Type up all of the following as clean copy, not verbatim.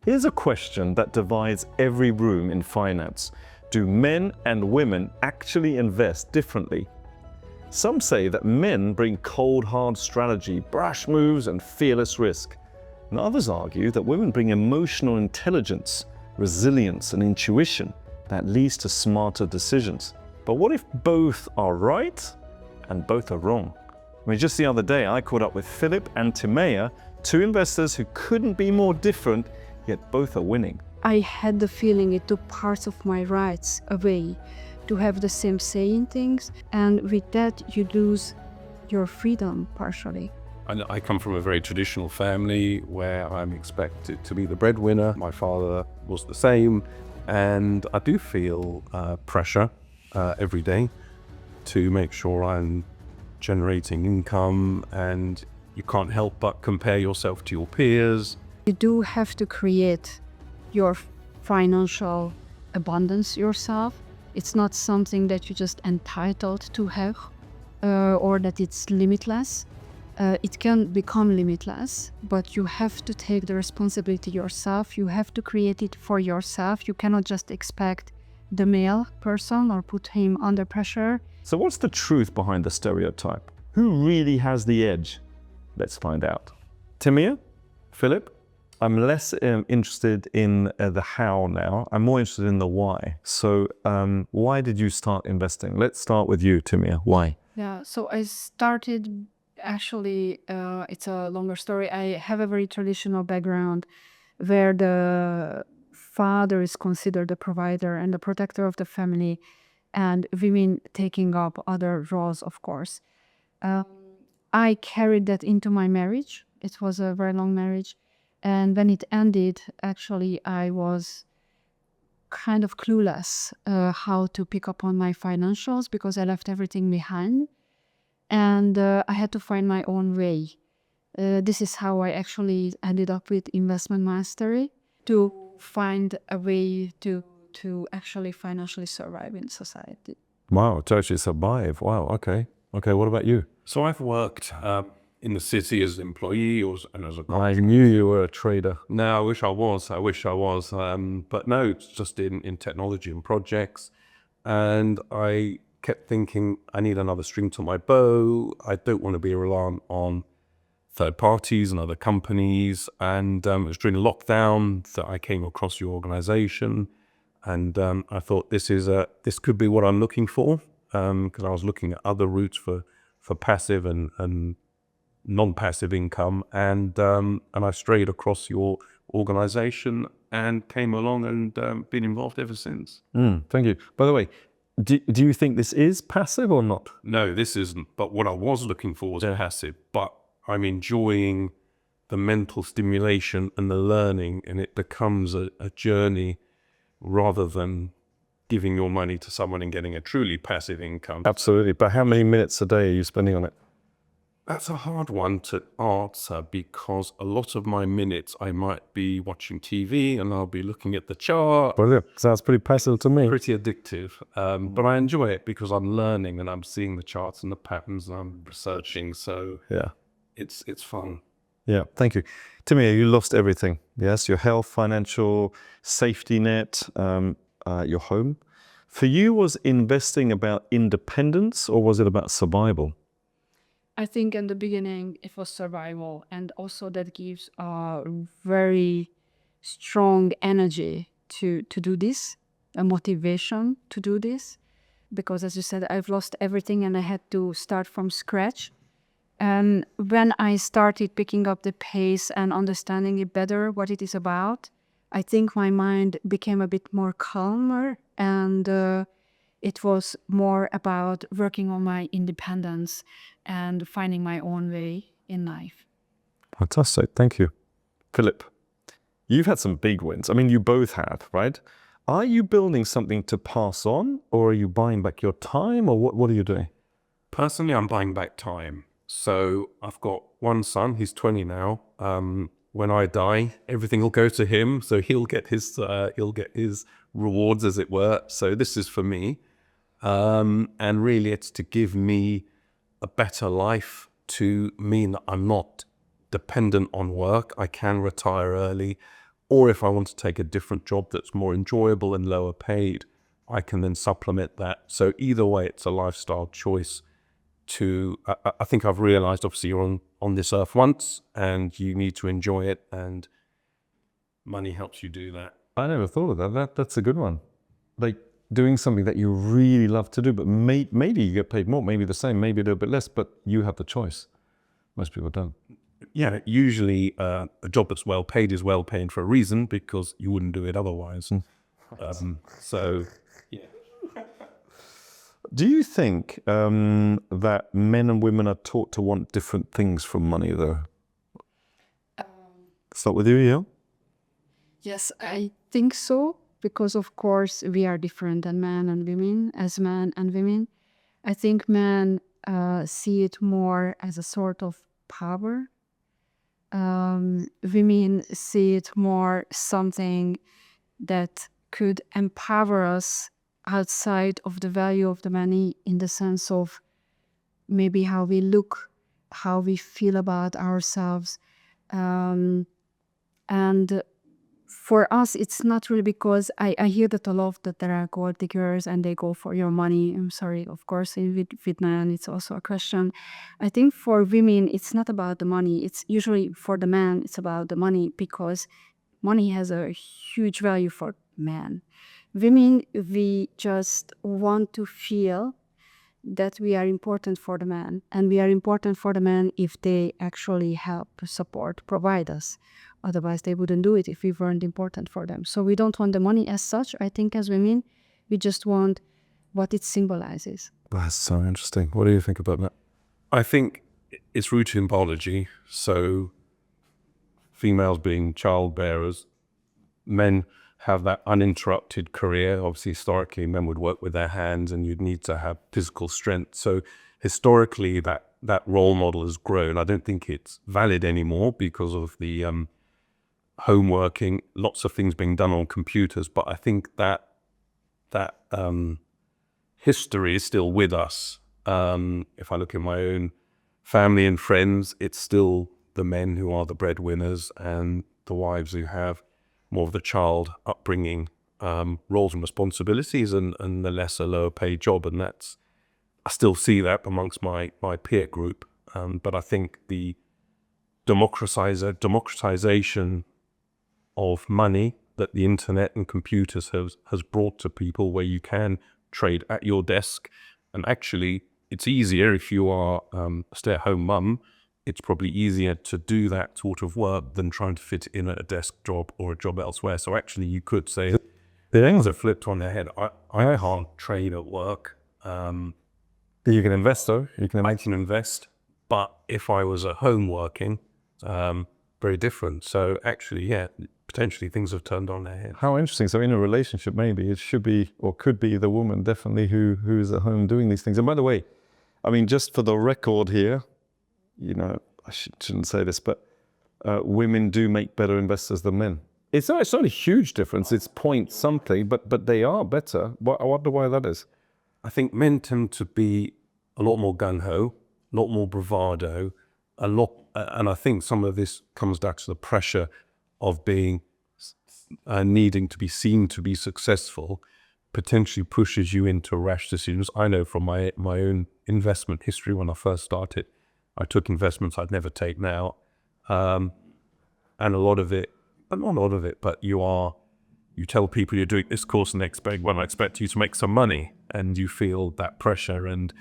Here's a question that divides every room in finance. Do men and women actually invest differently? Some say that men bring cold, hard strategy, brash moves, and fearless risk. And others argue that women bring emotional intelligence, resilience, and intuition that leads to smarter decisions. But what if both are right and both are wrong? I mean, just the other day, I caught up with Phillip and Timea, two investors who couldn't be more different, yet both are winning. I had the feeling it took parts of my rights away to have the same say in things, and with that you lose your freedom partially. I come from a very traditional family where I'm expected to be the breadwinner. My father was the same, and I do feel pressure every day to make sure I'm generating income, and you can't help but compare yourself to your peers. You do have to create your financial abundance yourself. It's not something that you're just entitled to have or that it's limitless. It can become limitless, but you have to take the responsibility yourself. You have to create it for yourself. You cannot just expect the male person or put him under pressure. So what's the truth behind the stereotype? Who really has the edge? Let's find out. Timea, Phillip, I'm less interested in the how now. I'm more interested in the why. So why did you start investing? Let's start with you, Timea. Why? Yeah, so I started, actually, it's a longer story. I have a very traditional background where the father is considered the provider and the protector of the family, and women taking up other roles, of course. I carried that into my marriage. It was a very long marriage. And when it ended, actually, I was kind of clueless how to pick up on my financials because I left everything behind. And I had to find my own way. This is how I actually ended up with investment mastery, to find a way to actually financially survive in society. Wow, to actually survive. Wow, okay. Okay, what about you? So I've worked in the city as an employee and as a... I knew you were a trader. No, I wish I was. But no, it's just in technology and projects. And I kept thinking, I need another string to my bow. I don't want to be reliant on third parties and other companies. And it was during lockdown that I came across your organization. And I thought this could be what I'm looking for, because I was looking at other routes for passive and non-passive income, and I strayed across your organization and came along and been involved ever since. Thank you. By the way, do you think this is passive or not? No, this isn't. But what I was looking for was passive. But I'm enjoying the mental stimulation and the learning, and it becomes a journey rather than giving your money to someone and getting a truly passive income. Absolutely. But how many minutes a day are you spending on it? That's a hard one to answer, because a lot of my minutes I might be watching TV and I'll be looking at the chart. Brilliant. Sounds pretty passive to me. Pretty addictive. But I enjoy it because I'm learning and I'm seeing the charts and the patterns and I'm researching. So yeah, it's fun. Yeah, thank you. Timea, you lost everything. Yes, your health, financial safety net, your home. For you, was investing about independence or was it about survival? I think in the beginning it was survival, and also that gives a very strong energy to do this, a motivation to do this, because as you said, I've lost everything and I had to start from scratch. And when I started picking up the pace and understanding it better, what it is about, I think my mind became a bit more calmer, and it was more about working on my independence and finding my own way in life. Fantastic. Thank you. Phillip, you've had some big wins. I mean, you both have, right? Are you building something to pass on, or are you buying back your time, or what are you doing? Personally, I'm buying back time. So I've got one son, he's 20 now. When I die, everything will go to him. So he'll get his rewards, as it were. So this is for me. And really it's to give me a better life, to mean that I'm not dependent on work. I can retire early, Or if I want to take a different job that's more enjoyable and lower paid, I can then supplement that. So either way, it's a lifestyle choice. I think I've realized, obviously, you're on this earth once and you need to enjoy it, and money helps you do that. I never thought of that. That's a good one. Like doing something that you really love to do, but maybe you get paid more, maybe the same, maybe a little bit less, but you have the choice. Most people don't. Yeah, usually a job that's well paid is well paid for a reason, because you wouldn't do it otherwise. So, yeah. Do you think that men and women are taught to want different things from money, though? Start with you, yeah? Yes, I think so, because of course we are different than men and women, as men and women. I think men see it more as a sort of power. Women see it more something that could empower us outside of the value of the money, in the sense of maybe how we look, how we feel about ourselves. And for us, it's not really, because I hear that a lot, that there are gold diggers and they go for your money. I'm sorry, of course, with men, it's also a question. I think for women, it's not about the money. It's usually for the man, it's about the money, because money has a huge value for men. Women, we just want to feel that we are important for the man, and we are important for the man if they actually help, support, provide us. Otherwise, they wouldn't do it if we weren't important for them. So we don't want the money as such, I think, as women. We just want what it symbolizes. That's so interesting. What do you think about that? I think it's rooted in biology. So females being child bearers, men have that uninterrupted career. Obviously, historically, men would work with their hands and you'd need to have physical strength. So historically, that role model has grown. I don't think it's valid anymore because of the home working, lots of things being done on computers. But I think that history is still with us. If I look at my own family and friends, it's still the men who are the breadwinners and the wives who have more of the child upbringing roles and responsibilities, and the lesser, lower paid job. And I still see that amongst my peer group. But I think the democratization of money that the internet and computers has brought to people, where you can trade at your desk, and actually it's easier if you are a stay-at-home mum. It's probably easier to do that sort of work than trying to fit in a desk job or a job elsewhere. So actually you could say the things are flipped on their head. I can't trade at work. You can invest, though. I can invest, but if I was at home working, very different. So actually, yeah, potentially things have turned on their head. How interesting. So in a relationship, maybe it should be, or could be, the woman definitely who is at home doing these things. And by the way, I mean, just for the record here, you know, I shouldn't say this, but women do make better investors than men. It's not a huge difference. It's point something, but they are better. I wonder why that is. I think men tend to be a lot more gung-ho, a lot more bravado, and I think some of this comes back to the pressure of being needing to be seen to be successful, potentially pushes you into rash decisions. I know from my own investment history, when I first started, I took investments I'd never take now, and a lot of it, not a lot of it, but you tell people you're doing this course and I expect you to make some money, and you feel that pressure and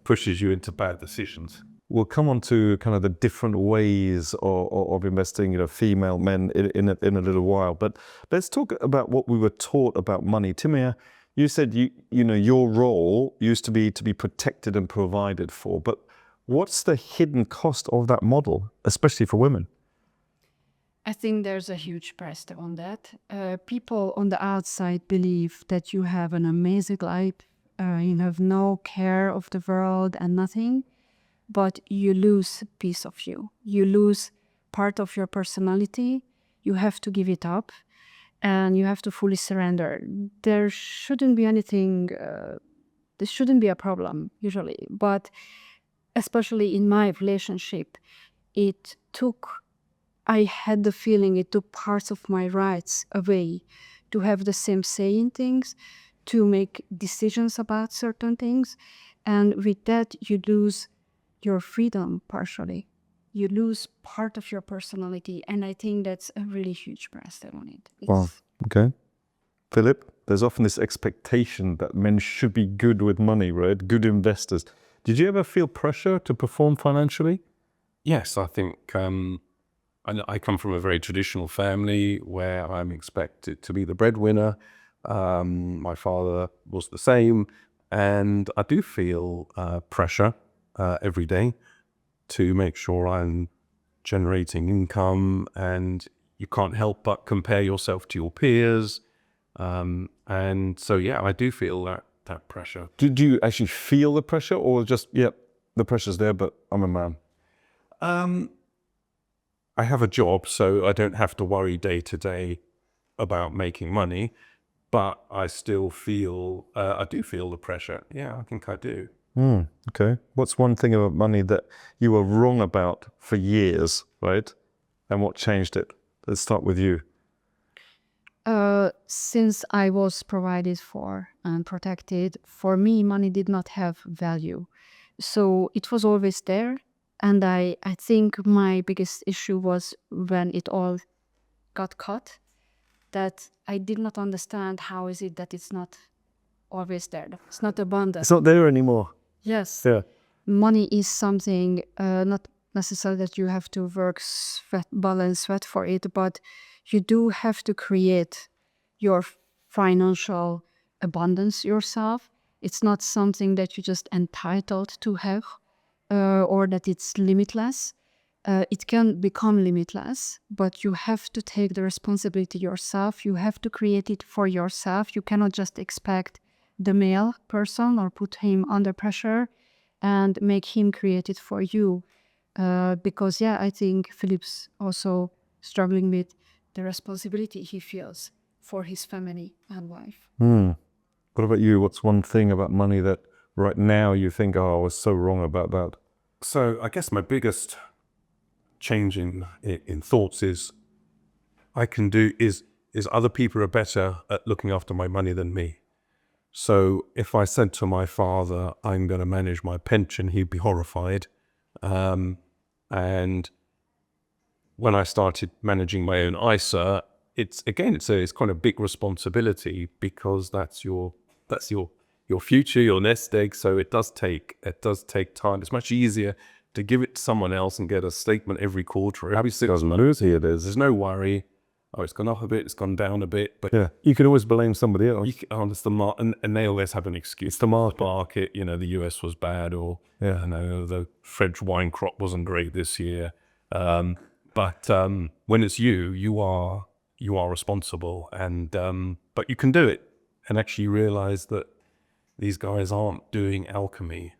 pushes you into bad decisions. We'll come on to kind of the different ways of investing, you know, female, men in a little while. But let's talk about what we were taught about money. Timea, you said you know your role used to be protected and provided for, but what's the hidden cost of that model, especially for women? I think there's a huge price tag on that. People on the outside believe that you have an amazing life, you have no care of the world and nothing, but you lose a piece of you. You lose part of your personality. You have to give it up, and you have to fully surrender. There shouldn't be anything, this shouldn't be a problem usually, but especially in my relationship, it took I had the feeling it took parts of my rights away to have the same say in things, to make decisions about certain things. And with that, you lose your freedom partially. You lose part of your personality. And I think that's a really huge price on it. Wow. Okay. Philip, there's often this expectation that men should be good with money, right? Good investors. Did you ever feel pressure to perform financially? Yes, I think I come from a very traditional family where I'm expected to be the breadwinner. My father was the same, and I do feel pressure every day to make sure I'm generating income, and you can't help but compare yourself to your peers. And so, yeah, I do feel that pressure. Did you actually feel the pressure, or just, yep, the pressure's there, but I'm a man? I have a job, so I don't have to worry day to day about making money, but I still feel, I do feel the pressure. Yeah, I think I do. Okay. What's one thing about money that you were wrong about for years, right? And what changed it? Let's start with you. Since I was provided for and protected, for me, money did not have value. So it was always there. And I think my biggest issue was when it all got cut, that I did not understand how is it that it's not always there. It's not abundant. It's not there anymore. Yes. Yeah. Money is something not necessarily that you have to work sweat for it, but you do have to create your financial abundance yourself. It's not something that you're just entitled to have or that it's limitless. It can become limitless, but you have to take the responsibility yourself. You have to create it for yourself. You cannot just expect the male person or put him under pressure and make him create it for you. Because, yeah, I think Philip's also struggling with the responsibility he feels for his family and wife. What about you? What's one thing about money that right now you think, oh, I was so wrong about that? So I guess my biggest change in thoughts is other people are better at looking after my money than me. So if I said to my father, I'm going to manage my pension, he'd be horrified. And when I started managing my own ISA, it's kind of big responsibility, because that's your future, your nest egg. So it does take time. It's much easier to give it to someone else and get a statement every quarter. Every 6 months, here it is. There's no worry. Oh, it's gone up a bit, it's gone down a bit. But Yeah, you can always blame somebody else. it's the and they always have an excuse. The market, the US was bad, or the French wine crop wasn't great this year. But when it's you are responsible, and but you can do it, and actually realize that these guys aren't doing alchemy.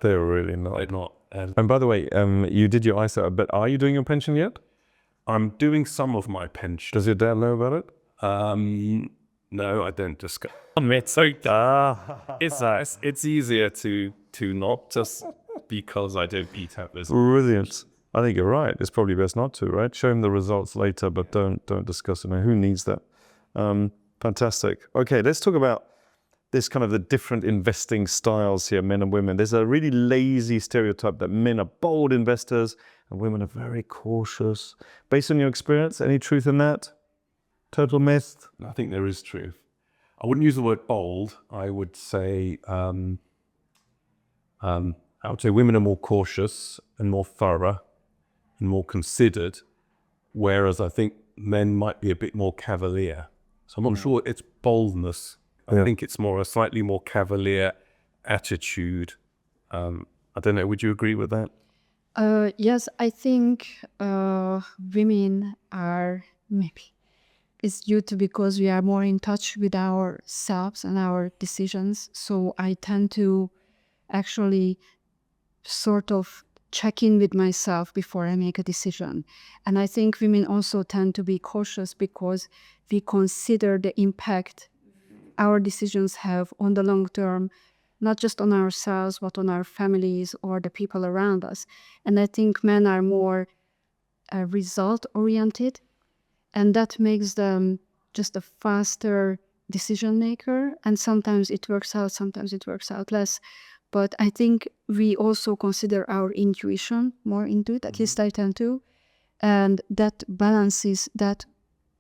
They're really not. They're not. And by the way, you did your ISA, but are you doing your pension yet? I'm doing some of my pension. Does your dad know about it? No, I don't discuss. It's easier to not, just because I don't eat out this. Brilliant. I think you're right. It's probably best not to, right? Show him the results later, but don't discuss it. I mean, who needs that? Fantastic. Okay, let's talk about this kind of the different investing styles here, men and women. There's a really lazy stereotype that men are bold investors and women are very cautious. Based on your experience, any truth in that? Total myth? I think there is truth. I wouldn't use the word bold. I would say women are more cautious and more thorough and more considered, whereas I think men might be a bit more cavalier. So I'm not sure it's boldness. I think it's more a slightly more cavalier attitude. I don't know. Would you agree with that? Yes, I think women are, maybe it's due to because we are more in touch with ourselves and our decisions. So I tend to actually sort of check in with myself before I make a decision. And I think women also tend to be cautious because we consider the impact our decisions have on the long term, not just on ourselves, but on our families or the people around us. And I think men are more result oriented, and that makes them just a faster decision maker. And sometimes it works out, sometimes it works out less. But I think we also consider our intuition more into it, at least I tend to. And that balances that,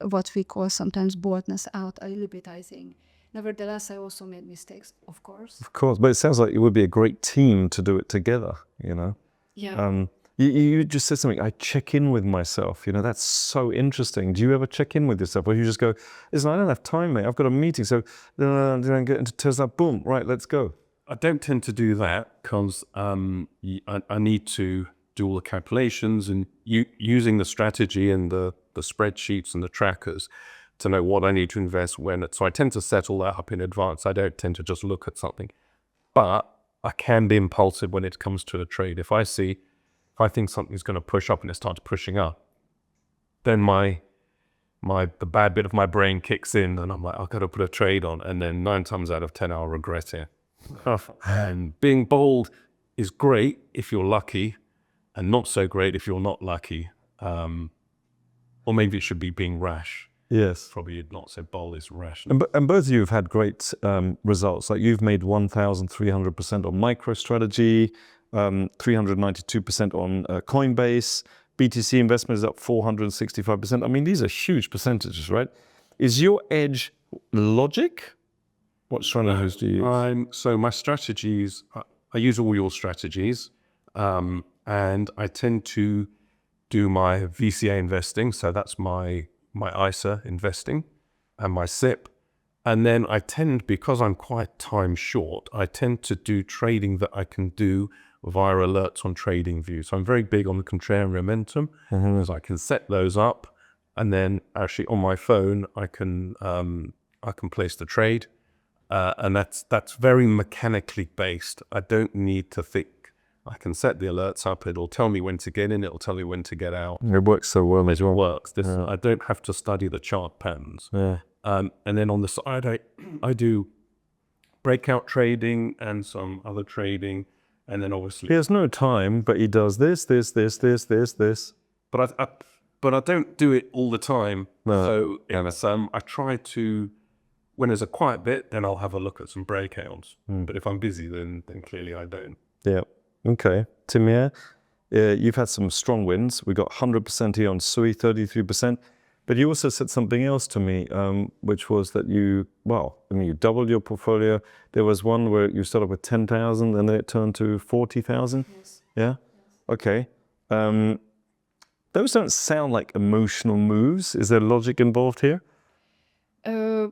what we call sometimes boldness, out a little bit, I think. Nevertheless, I also made mistakes, of course. Of course, but it sounds like it would be a great team to do it together, you know? Yeah. You just said something, I check in with myself, you know, that's so interesting. Do you ever check in with yourself? Or you just go, listen, I don't have time, mate, I've got a meeting, so then I get into Tesla, boom, right, let's go. I don't tend to do that because I need to do all the calculations and using the strategy and the spreadsheets and the trackers to know what I need to invest when. So I tend to set all that up in advance. I don't tend to just look at something. But I can be impulsive when it comes to a trade. If I think something's going to push up and it starts pushing up, then the bad bit of my brain kicks in and I'm like, I've got to put a trade on. And then 9 times out of 10, I'll regret it. And being bold is great if you're lucky and not so great if you're not lucky. Or maybe it should be being rash. Yes. Probably not so bold is rash. And both of you have had great results. Like you've made 1,300% on MicroStrategy, 392% on Coinbase. BTC investment is up 465%. I mean, these are huge percentages, right? Is your edge logic? What strategies do you use? So my strategies, I use all your strategies, and I tend to do my VCA investing. So that's my ISA investing and my SIP. And then I tend, because I'm quite time short, I tend to do trading that I can do via alerts on TradingView. So I'm very big on the contrarian momentum. So I can set those up, and then actually on my phone I can place the trade. And that's very mechanically based. I don't need to think. I can set the alerts up. It'll tell me when to get in. It'll tell me when to get out. It works so well as well. It works. I don't have to study the chart patterns. Yeah. And then on the side, I do breakout trading and some other trading. And then obviously... He has no time, but he does this. But I don't do it all the time. No. So I try to... When there's a quiet bit, then I'll have a look at some breakouts. But if I'm busy, then clearly I don't. Yeah. Okay. Timea, you've had some strong wins. We got 100% here on SUI, 33%. But you also said something else to me, which was that you doubled your portfolio. There was one where you started with 10,000 and then it turned to 40,000. Yes. Yeah. Okay. Those don't sound like emotional moves. Is there logic involved here?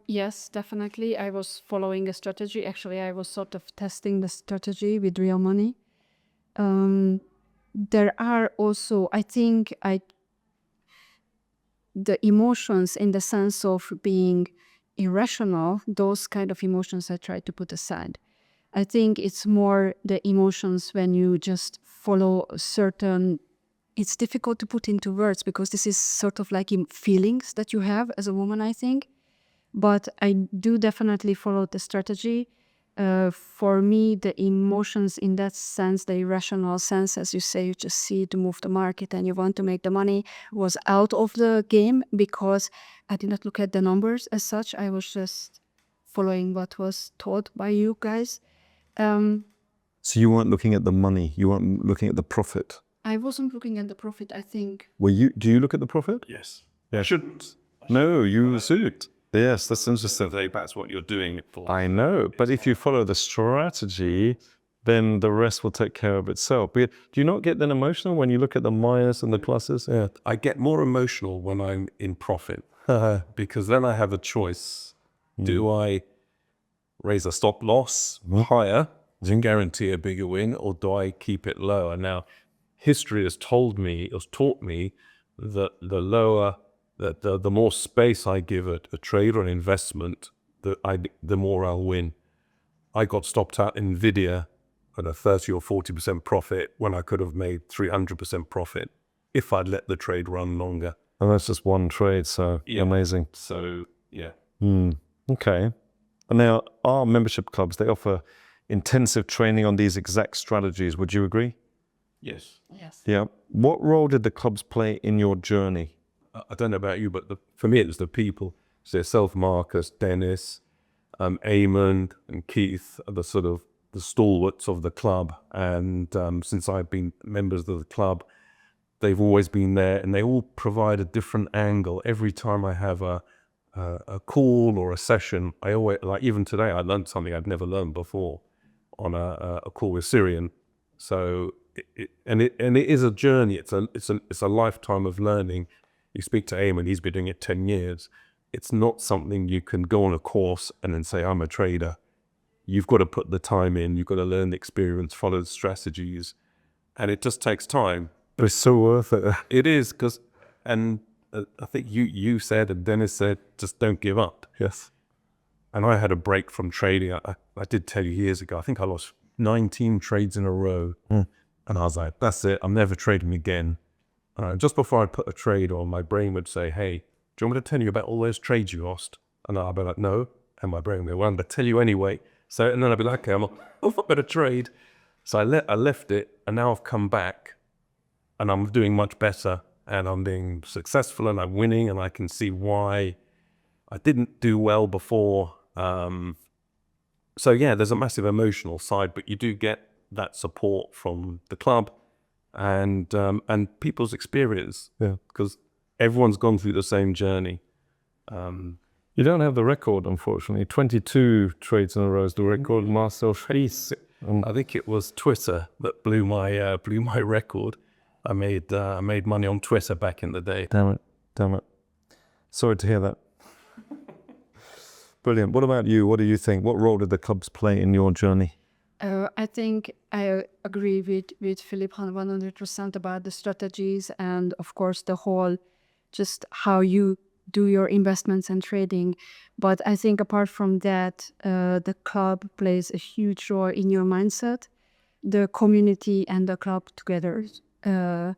Yes, definitely. I was following a strategy. Actually, I was sort of testing the strategy with real money. There are also, I think, the emotions in the sense of being irrational, those kind of emotions I try to put aside. I think it's more the emotions when you just follow a certain... It's difficult to put into words because this is sort of like feelings that you have as a woman, I think. But I do definitely follow the strategy. For me, the emotions in that sense, the irrational sense, as you say, you just see to move the market and you want to make the money, was out of the game because I did not look at the numbers as such. I was just following what was taught by you guys. So you weren't looking at the money, you weren't looking at the profit? I wasn't looking at the profit, I think. Do you look at the profit? Yes. Yeah. I shouldn't. No, you should. Yes, that's interesting. That's what you're doing it for. I know, but if you follow the strategy, then the rest will take care of itself. But do you not get then emotional when you look at the minus and the pluses? Yeah, I get more emotional when I'm in profit because then I have a choice. Do I raise a stop loss higher and guarantee a bigger win, or do I keep it lower? Now, history has taught me that the more space I give a trade or an investment, the more I'll win. I got stopped at NVIDIA at a 30 or 40% profit when I could have made 300% profit if I'd let the trade run longer. And that's just one trade, so amazing. So, yeah. Okay. And now our membership clubs, they offer intensive training on these exact strategies. Would you agree? Yes. Yes. Yeah. What role did the clubs play in your journey? I don't know about you, but for me, it was the people. So yourself, Marcus, Dennis, Eamon and Keith are the sort of the stalwarts of the club. And since I've been members of the club, they've always been there, and they all provide a different angle. Every time I have a call or a session, I always, like even today, I learned something I'd never learned before on a call with Syrian. So it is a journey. It's a lifetime of learning. You speak to Eamon, he's been doing it 10 years. It's not something you can go on a course and then say, I'm a trader. You've got to put the time in, you've got to learn the experience, follow the strategies, and it just takes time. But it's so worth it. It is, because, and I think you said, and Dennis said, just don't give up. Yes. And I had a break from trading. I did tell you years ago, I think I lost 19 trades in a row. And I was like, that's it, I'm never trading again. Just before I put a trade on, my brain would say, hey, do you want me to tell you about all those trades you lost? And I'd be like, no. And my brain would go, well, I'm going to tell you anyway. So, and then I'd be like, okay, I'm off a better trade. So I left it, and now I've come back, and I'm doing much better, and I'm being successful, and I'm winning, and I can see why I didn't do well before. So yeah, there's a massive emotional side, but you do get that support from the club and people's experience. Yeah. Because everyone's gone through the same journey. You don't have the record, unfortunately. 22 trades in a row is the record. Marcel Fries. I think it was Twitter that blew my record. I made money on Twitter back in the day. Damn it. Sorry to hear that. Brilliant. What about you? What do you think? What role did the clubs play in your journey? I think I agree with Philip 100% about the strategies and, of course, the whole just how you do your investments and trading. But I think apart from that, the club plays a huge role in your mindset, the community and the club together, the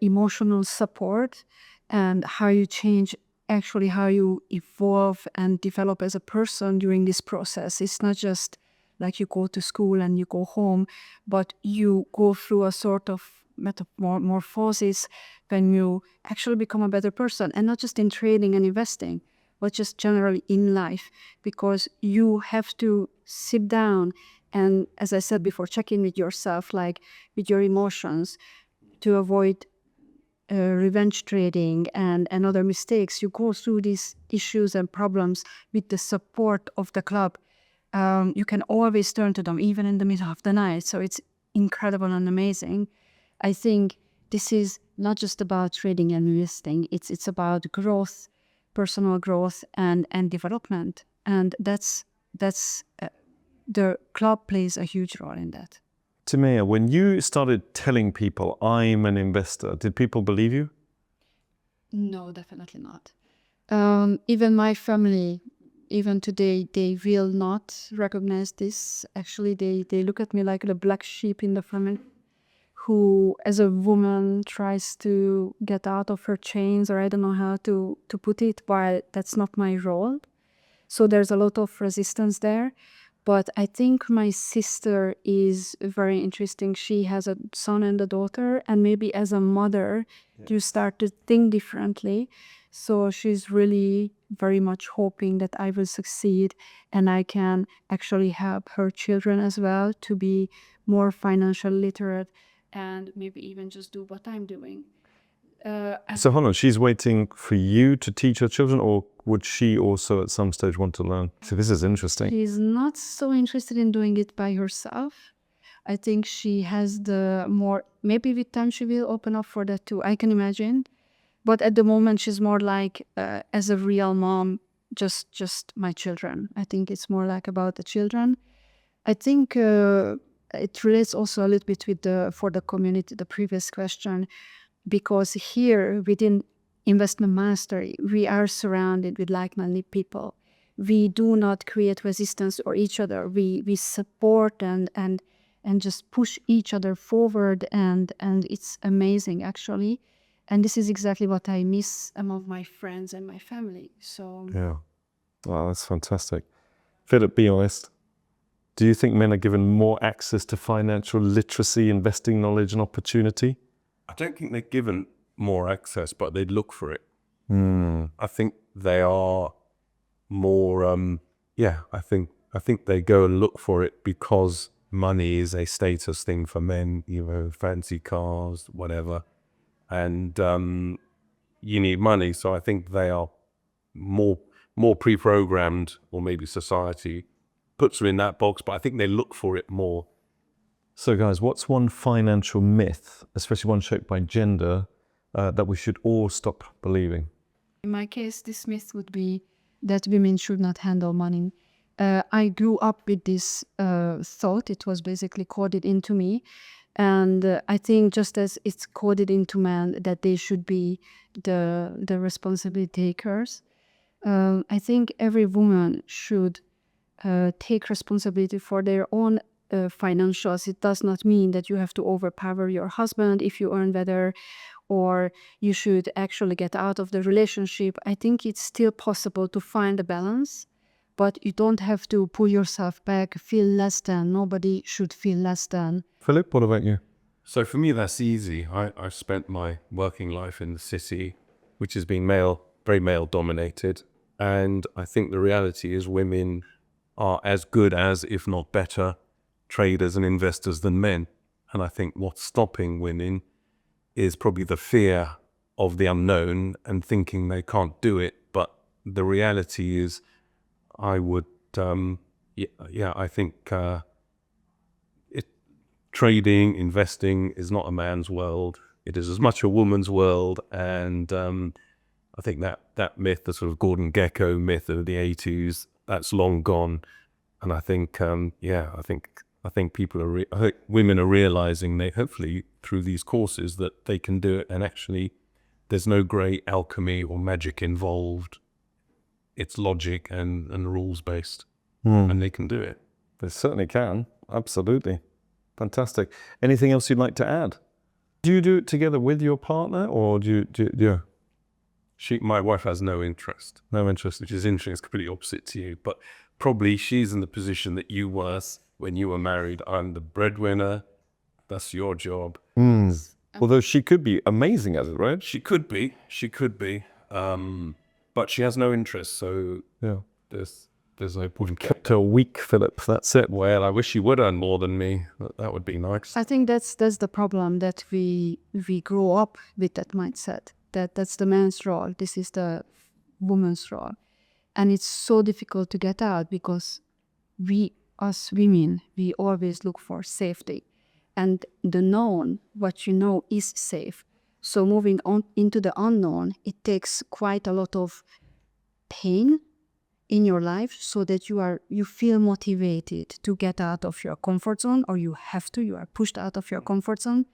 emotional support and how you change, actually how you evolve and develop as a person during this process. It's not just like you go to school and you go home, but you go through a sort of metamorphosis when you actually become a better person, and not just in trading and investing, but just generally in life, because you have to sit down and, as I said before, check in with yourself, like with your emotions, to avoid revenge trading and other mistakes. You go through these issues and problems with the support of the club. You can always turn to them, even in the middle of the night. So it's incredible and amazing. I think this is not just about trading and investing. It's about growth, personal growth, and development. And that's the club plays a huge role in that. Timea, when you started telling people I'm an investor, did people believe you? No, definitely not. Even my family, even today, they will not recognize this. Actually, they look at me like the black sheep in the family, who, as a woman, tries to get out of her chains, or I don't know how to put it, while that's not my role. So there's a lot of resistance there. But I think my sister is very interesting. She has a son and a daughter, and maybe as a mother, you start to think differently. So she's really very much hoping that I will succeed and I can actually help her children as well to be more financially literate and maybe even just do what I'm doing. So hold on, she's waiting for you to teach her children, or would she also at some stage want to learn? So this is interesting. She's not so interested in doing it by herself. I think she has the more, maybe with time she will open up for that too, I can imagine. But at the moment she's more like, as a real mom, just my children. I think it's more like about the children. I think it relates also a little bit with for the community, the previous question, because here within Investment Mastery, we are surrounded with like-minded people. We do not create resistance or each other. We support and just push each other forward, and it's amazing actually. And this is exactly what I miss among my friends and my family. So Yeah. Wow, that's fantastic. Philip, be honest. Do you think men are given more access to financial literacy, investing knowledge and opportunity? I don't think they're given more access, but they look for it. I think they are more, I think they go and look for it because money is a status thing for men, fancy cars, whatever. And you need money. So I think they are more pre-programmed, or maybe society puts them in that box, but I think they look for it more. So guys, what's one financial myth, especially one shaped by gender, that we should all stop believing? In my case, this myth would be that women should not handle money. I grew up with this thought. It was basically coded into me. And I think just as it's coded into men that they should be the responsibility takers, I think every woman should take responsibility for their own financials. It does not mean that you have to overpower your husband if you earn better, or you should actually get out of the relationship. I think it's still possible to find a balance, but you don't have to pull yourself back, feel less than. Nobody should feel less than. Philip, what about you? So for me, that's easy. I spent my working life in the city, which has been very male dominated. And I think the reality is women are as good as, if not better, traders and investors than men. And I think what's stopping women is probably the fear of the unknown and thinking they can't do it. But the reality is, I would, I think trading, investing is not a man's world. It is as much a woman's world. And I think that myth, the sort of Gordon Gekko myth of the 80s, that's long gone. And I think, I think women are realizing, they hopefully through these courses, that they can do it, and actually there's no great alchemy or magic involved. It's logic and rules based, and they can do it. They certainly can. Absolutely. Fantastic. Anything else you'd like to add? Do you do it together with your partner, or do you? My wife has no interest. No interest. Which is interesting. It's completely opposite to you, but probably she's in the position that you were when you were married. I'm the breadwinner. That's your job. Although she could be amazing at it, right? She could be. But she has no interest. So Yeah. there's no point. Kept her weak, Philip. That's it. Well, I wish she would earn more than me. That would be nice. I think that's the problem, that we grow up with that mindset. That's the man's role. This is the woman's role. And it's so difficult to get out because we, as women, we always look for safety. And the known, what you know, is safe. So moving on into the unknown, it takes quite a lot of pain in your life so that you feel motivated to get out of your comfort zone, or you are pushed out of your comfort zone.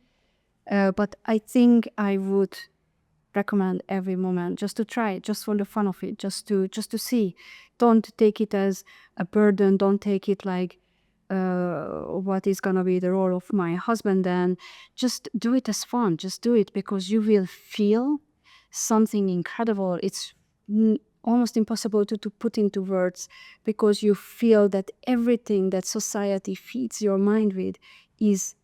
But I think I would recommend every moment just to try it, just for the fun of it, just to see. Don't take it as a burden. Don't take it like, what is gonna be the role of my husband then. Just do it as fun. Just do it because you will feel something incredible. It's almost impossible to put into words, because you feel that everything that society feeds your mind with is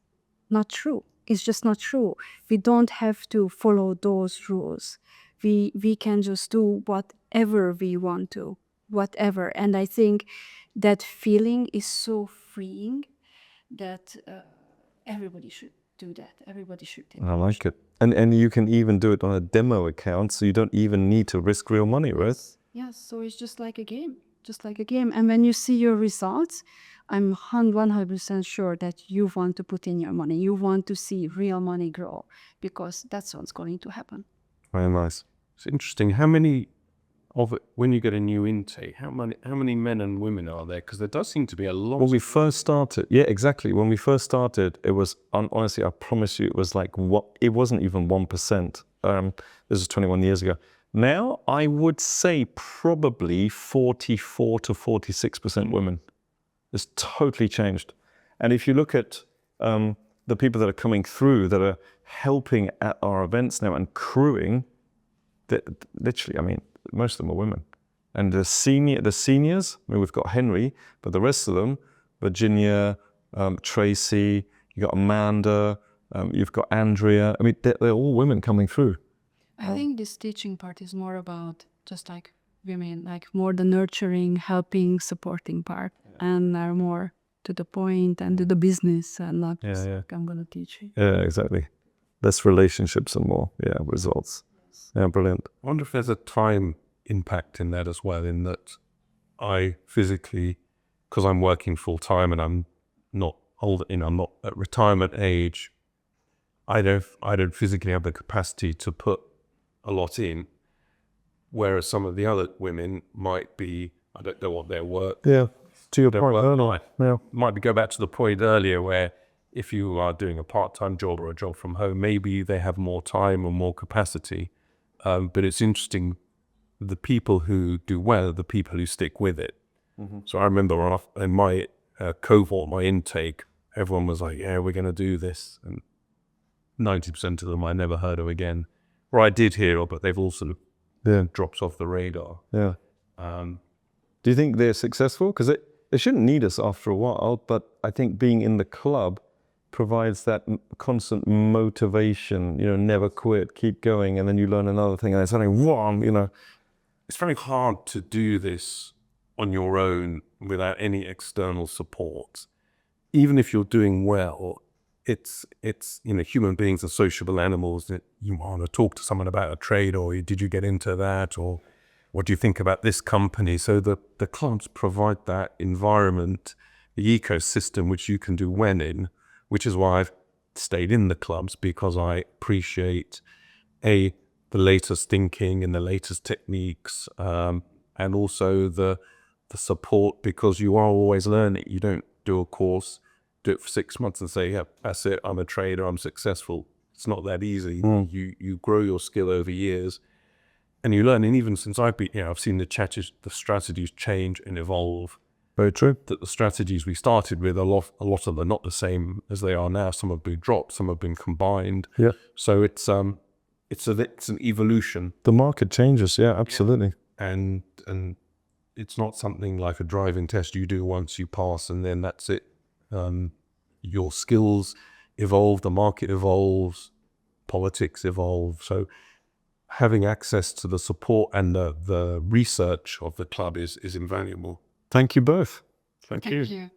not true. It's just not true. We don't have to follow those rules. We can just do whatever we want to, whatever. And I think that feeling is so freeing that everybody should do that. Everybody should take I like it. And you can even do it on a demo account, so you don't even need to risk real money, right? Yes, so it's just like a game. And when you see your results, I'm 100% sure that you want to put in your money. You want to see real money grow, because that's what's going to happen. Very nice. It's interesting. How many of it, when you get a new intake, how many men and women are there? Because there does seem to be a lot. When we first started, yeah, exactly. When we first started, it was, honestly, I promise you, it was like, it wasn't even 1%. This was 21 years ago. Now, I would say probably 44 to 46% women. It's totally changed. And if you look at the people that are coming through, that are helping at our events now and crewing, that literally, I mean, most of them are women. And the seniors, I mean, we've got Henry, but the rest of them, Virginia, Tracy, you got Amanda, you've got Andrea. I mean, they're all women coming through. I think this teaching part is more about just like women, like more the nurturing, helping, supporting part, and are more to the point and to the business, and not just like, I'm gonna teach you. Yeah, exactly. Less relationships and more, results. Yeah, brilliant. I wonder if there's a time impact in that as well, in that I physically, because I'm working full time and I'm not old, I'm not at retirement age, I don't physically have the capacity to put a lot in, whereas some of the other women might be, I don't know what their work. Yeah, to your their point work earlier. life. Yeah. Might be go back to the point earlier where if you are doing a part-time job or a job from home, maybe they have more time or more capacity. But it's interesting, the people who do well are the people who stick with it. So I remember in my cohort, my intake, everyone was like, yeah, we're going to do this. And 90% of them I never heard of again. Or I did hear of, but they've all sort of dropped off the radar. Yeah. Do you think they're successful? Because they shouldn't need us after a while, but I think being in the club provides that constant motivation, never quit, keep going, and then you learn another thing and there's something wrong, It's very hard to do this on your own without any external support. Even if you're doing well, it's human beings are sociable animals, that you want to talk to someone about a trade, or did you get into that, or what do you think about this company? So the clubs provide that environment, the ecosystem which you can do well in, which is why I've stayed in the clubs, because I appreciate the latest thinking and the latest techniques, and also the support, because you are always learning. You don't do a course, do it for 6 months and say, yeah, that's it, I'm a trader, I'm successful. It's not that easy. You grow your skill over years and you learn. And even since I've been, I've seen the strategies change and evolve. Very true. That the strategies we started with, a lot of them not the same as they are now. Some have been dropped, some have been combined. Yeah. So it's an evolution. The market changes, yeah, absolutely. And it's not something like a driving test you do once, you pass, and then that's it. Your skills evolve, the market evolves, politics evolve. So having access to the support and the research of the club is invaluable. Thank you both. Thank you. Thank you.